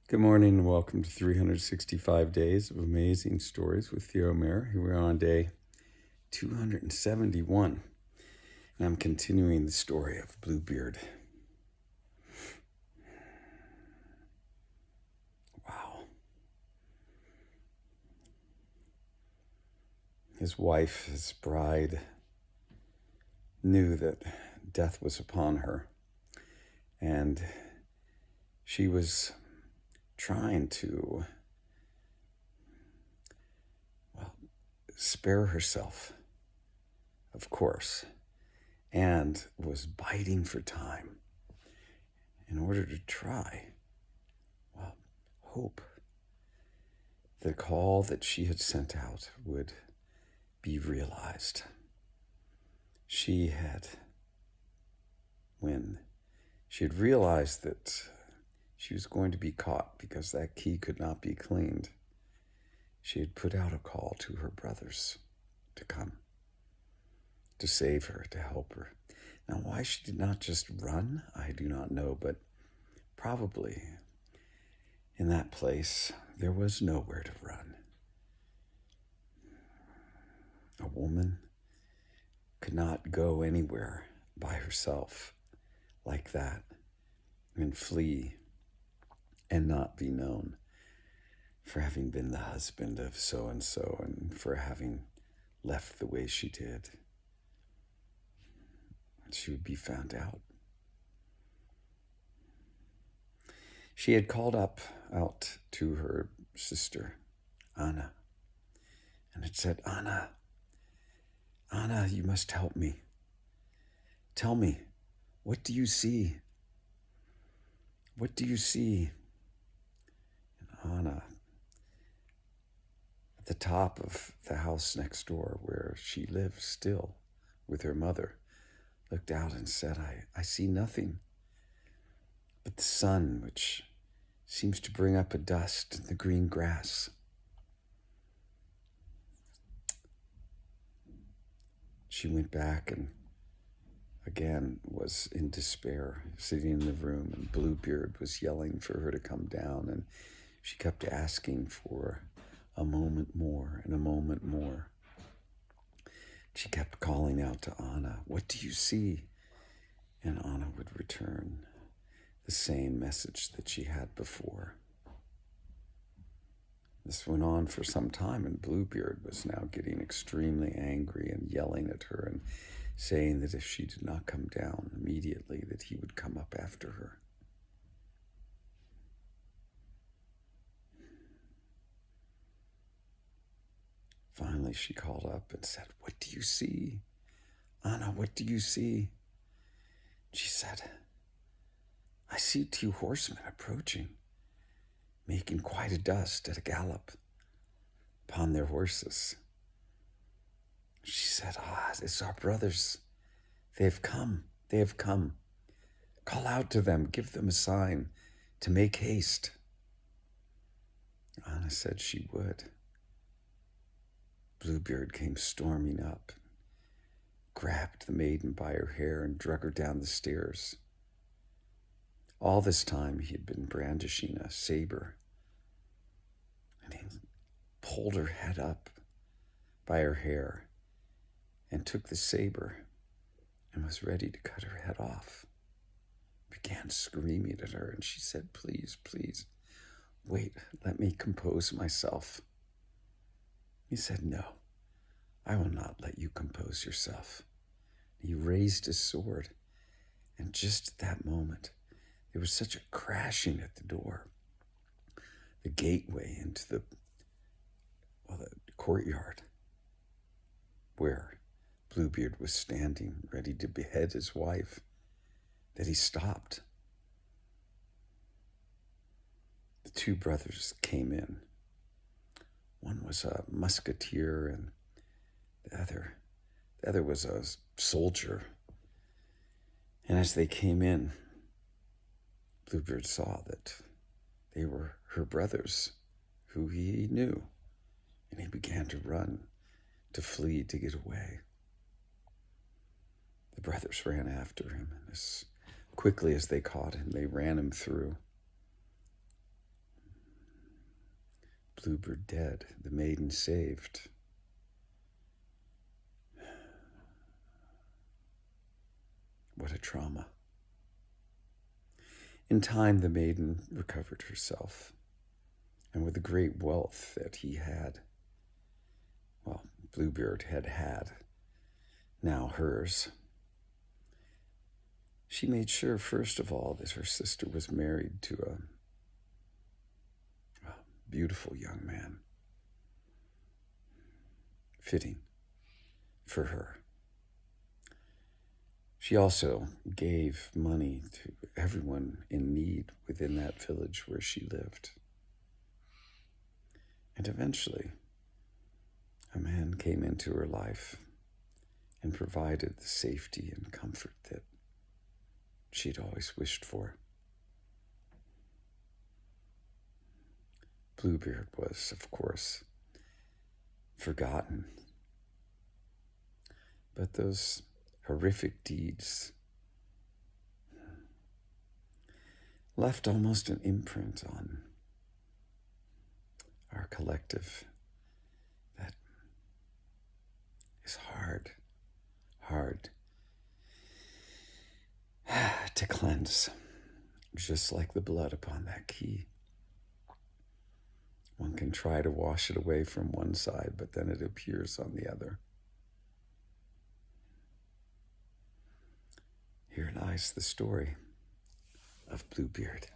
Good morning and welcome to 365 Days of Amazing Stories with Theo Mayer. Here we're on day 271, and I'm continuing the story of Bluebeard. Wow. His wife, his bride, knew that death was upon her, and she was trying to, spare herself, of course, and was biting for time in order to try, hope the call that she had sent out would be realized. When she had realized that she was going to be caught because that key could not be cleaned, she had put out a call to her brothers to come, to save her, to help her. Now, why she did not just run, I do not know, but probably in that place, there was nowhere to run. A woman could not go anywhere by herself like that and flee and not be known for having been the husband of so-and-so and for having left the way she did. She would be found out. She had called out to her sister, Anna, and had said, Anna, you must help me. Tell me, what do you see? What do you see? And Anna, at the top of the house next door where she lived still with her mother, looked out and said, I see nothing but the sun, which seems to bring up a dust in the green grass. She went back and again was in despair, sitting in the room, and Bluebeard was yelling for her to come down, and she kept asking for a moment more and a moment more. She kept calling out to Anna, what do you see? And Anna would return the same message that she had before. This went on for some time, and Bluebeard was now getting extremely angry and yelling at her and saying that if she did not come down immediately, that he would come up after her. Finally, she called up and said, what do you see? Anna, what do you see? She said, I see 2 horsemen approaching, making quite a dust at a gallop upon their horses. She said, it's our brothers. They have come. They have come. Call out to them. Give them a sign to make haste. Anna said she would. Bluebeard came storming up, grabbed the maiden by her hair and drug her down the stairs. All this time he had been brandishing a saber, and he pulled her head up by her hair and took the saber and was ready to cut her head off. Began screaming at her, and she said, please, please, wait, let me compose myself. He said, no, I will not let you compose yourself. He raised his sword, and just at that moment, there was such a crashing at the door, the gateway into the courtyard, where Bluebeard was standing, ready to behead his wife, that he stopped. The 2 brothers came in. One was a musketeer, and the other was a soldier. And as they came in, Bluebeard saw that they were her brothers, who he knew, and he began to run, to flee, to get away. The brothers ran after him, and as quickly as they caught him, they ran him through. Bluebeard dead, the maiden saved. What a trauma. In time, the maiden recovered herself, and with the great wealth that he had, well, Bluebeard had, now hers, she made sure, first of all, that her sister was married to a beautiful young man, fitting for her. She also gave money to everyone in need within that village where she lived. And eventually, a man came into her life and provided the safety and comfort that she'd always wished for. Bluebeard was, of course, forgotten. But those horrific deeds left almost an imprint on our collective that is hard to cleanse, just like the blood upon that key. One can try to wash it away from one side, but then it appears on the other. Here lies the story of Bluebeard.